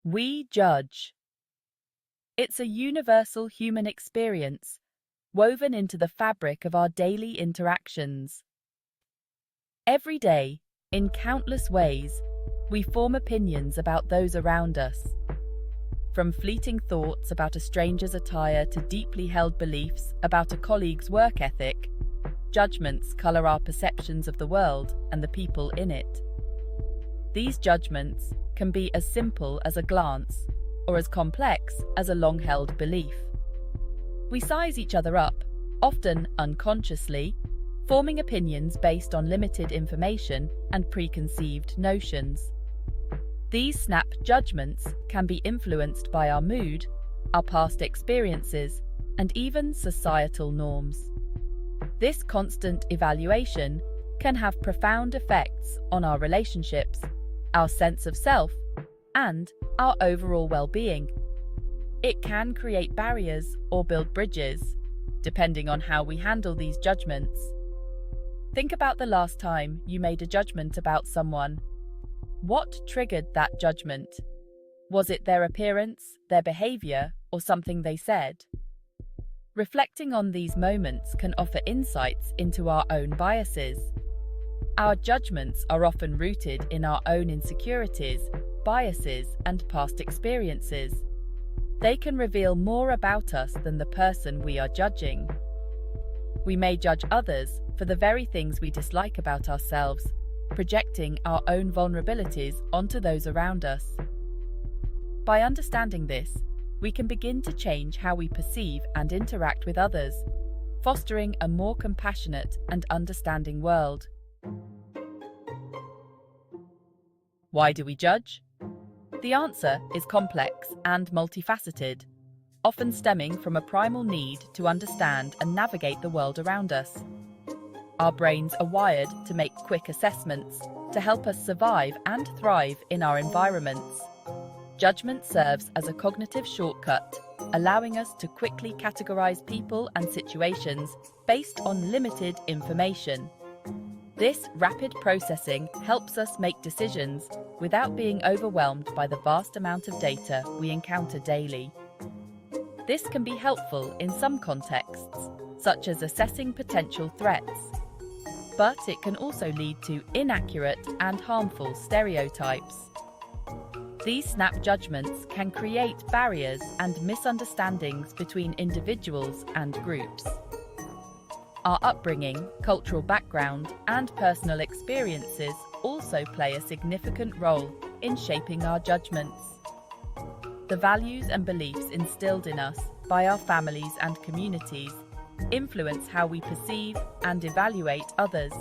We judge. It's a universal human experience, woven into the fabric of our daily interactions. Every day, in countless ways, we form opinions about those around us. From fleeting thoughts about a stranger's attire to deeply held beliefs about a colleague's work ethic, judgments color our perceptions of the world and the people in it. These judgments can be as simple as a glance, or as complex as a long-held belief. We size each other up, often unconsciously, forming opinions based on limited information and preconceived notions. These snap judgments can be influenced by our mood, our past experiences, and even societal norms. This constant evaluation can have profound effects on our relationships, our sense of self, and our overall well-being. It can create barriers or build bridges, depending on how we handle these judgments. Think about the last time you made a judgment about someone. What triggered that judgment? Was it their appearance, their behavior, or something they said? Reflecting on these moments can offer insights into our own biases. Our judgments are often rooted in our own insecurities, biases, and past experiences. They can reveal more about us than the person we are judging. We may judge others for the very things we dislike about ourselves, projecting our own vulnerabilities onto those around us. By understanding this, we can begin to change how we perceive and interact with others, fostering a more compassionate and understanding world. Why do we judge? The answer is complex and multifaceted, often stemming from a primal need to understand and navigate the world around us. Our brains are wired to make quick assessments to help us survive and thrive in our environments. Judgment serves as a cognitive shortcut, allowing us to quickly categorize people and situations based on limited information. This rapid processing helps us make decisions without being overwhelmed by the vast amount of data we encounter daily. This can be helpful in some contexts, such as assessing potential threats, but it can also lead to inaccurate and harmful stereotypes. These snap judgments can create barriers and misunderstandings between individuals and groups. Our upbringing, cultural background, and personal experiences also play a significant role in shaping our judgments. The values and beliefs instilled in us by our families and communities influence how we perceive and evaluate others.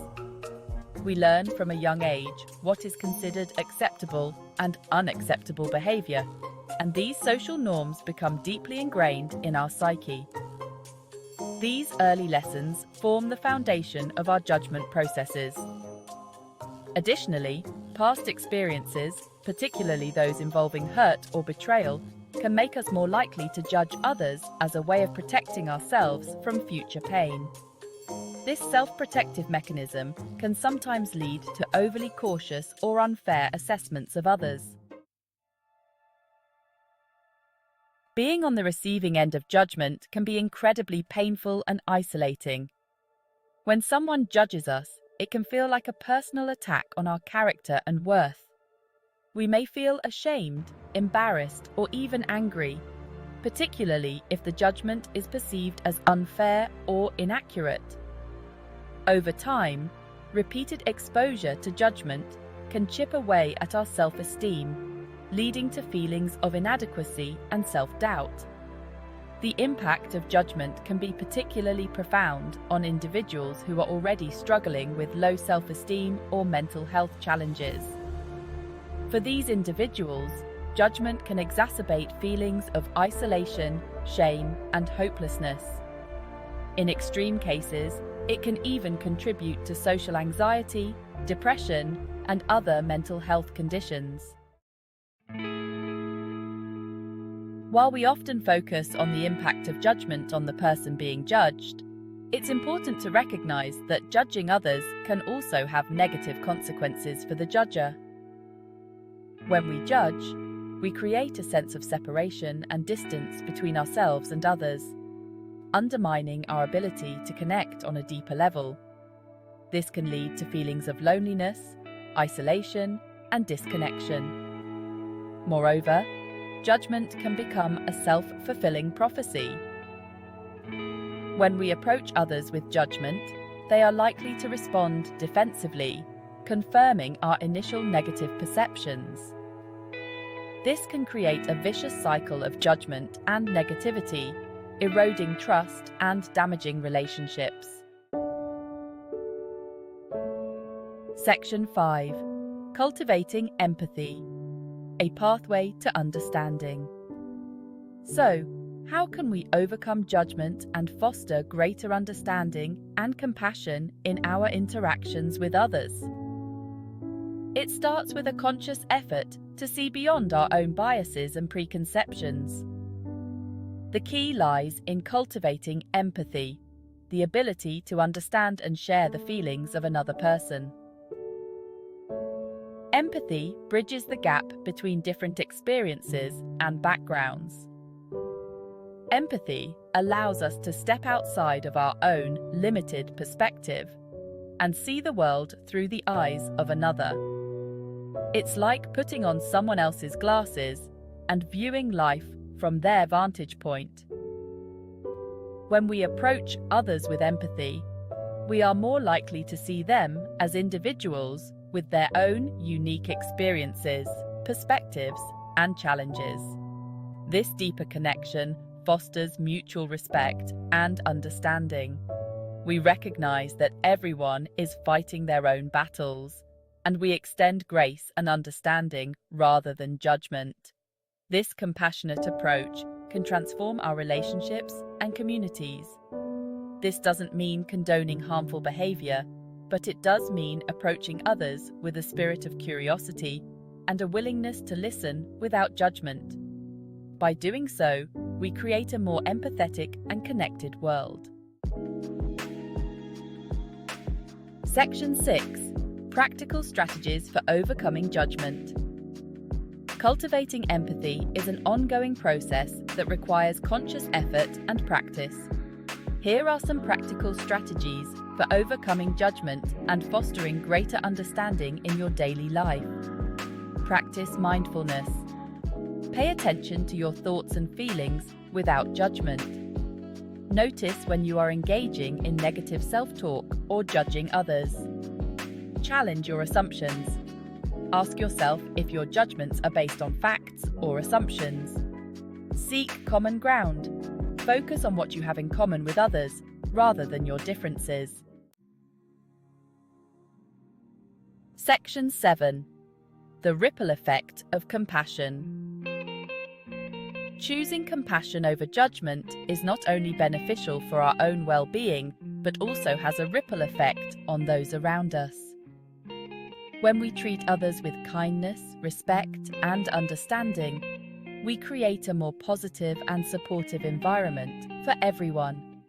We learn from a young age what is considered acceptable and unacceptable behavior, and these social norms become deeply ingrained in our psyche. These early lessons form the foundation of our judgment processes. Additionally, past experiences, particularly those involving hurt or betrayal, can make us more likely to judge others as a way of protecting ourselves from future pain. This self-protective mechanism can sometimes lead to overly cautious or unfair assessments of others. Being on the receiving end of judgment can be incredibly painful and isolating. When someone judges us, it can feel like a personal attack on our character and worth. We may feel ashamed, embarrassed, or even angry, particularly if the judgment is perceived as unfair or inaccurate. Over time, repeated exposure to judgment can chip away at our self-esteem, leading to feelings of inadequacy and self-doubt. The impact of judgment can be particularly profound on individuals who are already struggling with low self-esteem or mental health challenges. For these individuals, judgment can exacerbate feelings of isolation, shame, and hopelessness. In extreme cases, it can even contribute to social anxiety, depression, and other mental health conditions. While we often focus on the impact of judgment on the person being judged, it's important to recognize that judging others can also have negative consequences for the judger. When we judge, we create a sense of separation and distance between ourselves and others, undermining our ability to connect on a deeper level. This can lead to feelings of loneliness, isolation, and disconnection. Moreover, judgment can become a self-fulfilling prophecy. When we approach others with judgment, they are likely to respond defensively, confirming our initial negative perceptions. This can create a vicious cycle of judgment and negativity, eroding trust and damaging relationships. Section 5. Cultivating empathy, a pathway to understanding. So, how can we overcome judgment and foster greater understanding and compassion in our interactions with others? It starts with a conscious effort to see beyond our own biases and preconceptions. The key lies in cultivating empathy, the ability to understand and share the feelings of another person. Empathy bridges the gap between different experiences and backgrounds. Empathy allows us to step outside of our own limited perspective and see the world through the eyes of another. It's like putting on someone else's glasses and viewing life from their vantage point. When we approach others with empathy, we are more likely to see them as individuals with their own unique experiences, perspectives, and challenges. This deeper connection fosters mutual respect and understanding. We recognize that everyone is fighting their own battles, and we extend grace and understanding rather than judgment. This compassionate approach can transform our relationships and communities. This doesn't mean condoning harmful behavior, but it does mean approaching others with a spirit of curiosity and a willingness to listen without judgment. By doing so, we create a more empathetic and connected world. Section 6. Practical strategies for overcoming judgment. Cultivating empathy is an ongoing process that requires conscious effort and practice. Here are some practical strategies for overcoming judgment and fostering greater understanding in your daily life. Practice mindfulness. Pay attention to your thoughts and feelings without judgment. Notice when you are engaging in negative self-talk or judging others. Challenge your assumptions. Ask yourself if your judgments are based on facts or assumptions. Seek common ground. Focus on what you have in common with others rather than your differences. Section 7. The ripple effect of compassion. Choosing compassion over judgment is not only beneficial for our own well-being, but also has a ripple effect on those around us. When we treat others with kindness, respect, and understanding, we create a more positive and supportive environment for everyone.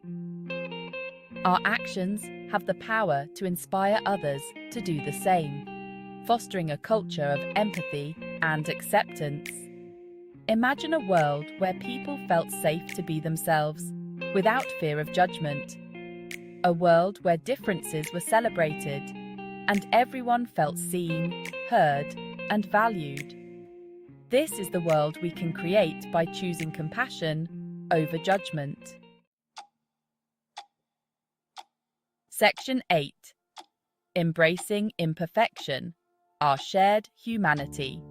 Our actions have the power to inspire others to do the same, fostering a culture of empathy and acceptance. Imagine a world where people felt safe to be themselves, without fear of judgment. A world where differences were celebrated, and everyone felt seen, heard, and valued. This is the world we can create by choosing compassion over judgment. Section 8. Embracing imperfection, our shared humanity.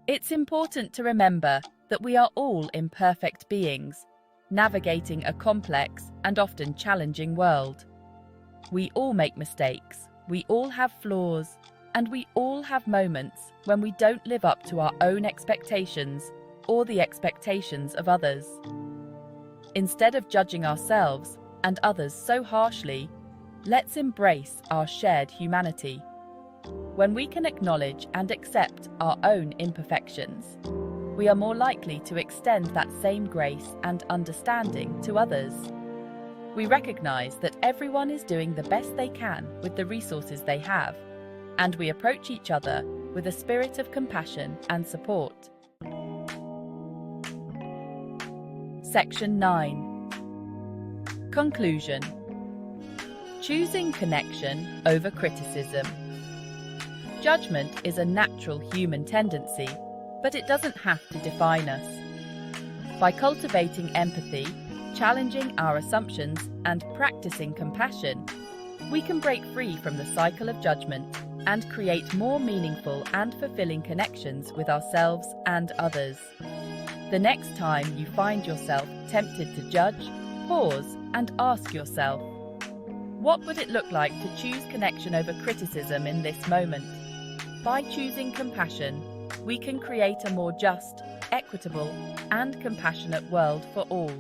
It's important to remember that we are all imperfect beings, navigating a complex and often challenging world. We all make mistakes, we all have flaws, and we all have moments when we don't live up to our own expectations or the expectations of others. Instead of judging ourselves and others so harshly, let's embrace our shared humanity. When we can acknowledge and accept our own imperfections, we are more likely to extend that same grace and understanding to others. We recognize that everyone is doing the best they can with the resources they have, and we approach each other with a spirit of compassion and support. Section 9. Conclusion. Choosing connection over criticism. Judgment is a natural human tendency, but it doesn't have to define us. By cultivating empathy, challenging our assumptions, and practicing compassion, we can break free from the cycle of judgment and create more meaningful and fulfilling connections with ourselves and others. The next time you find yourself tempted to judge, pause and ask yourself, what would it look like to choose connection over criticism in this moment? By choosing compassion, we can create a more just, equitable, and compassionate world for all.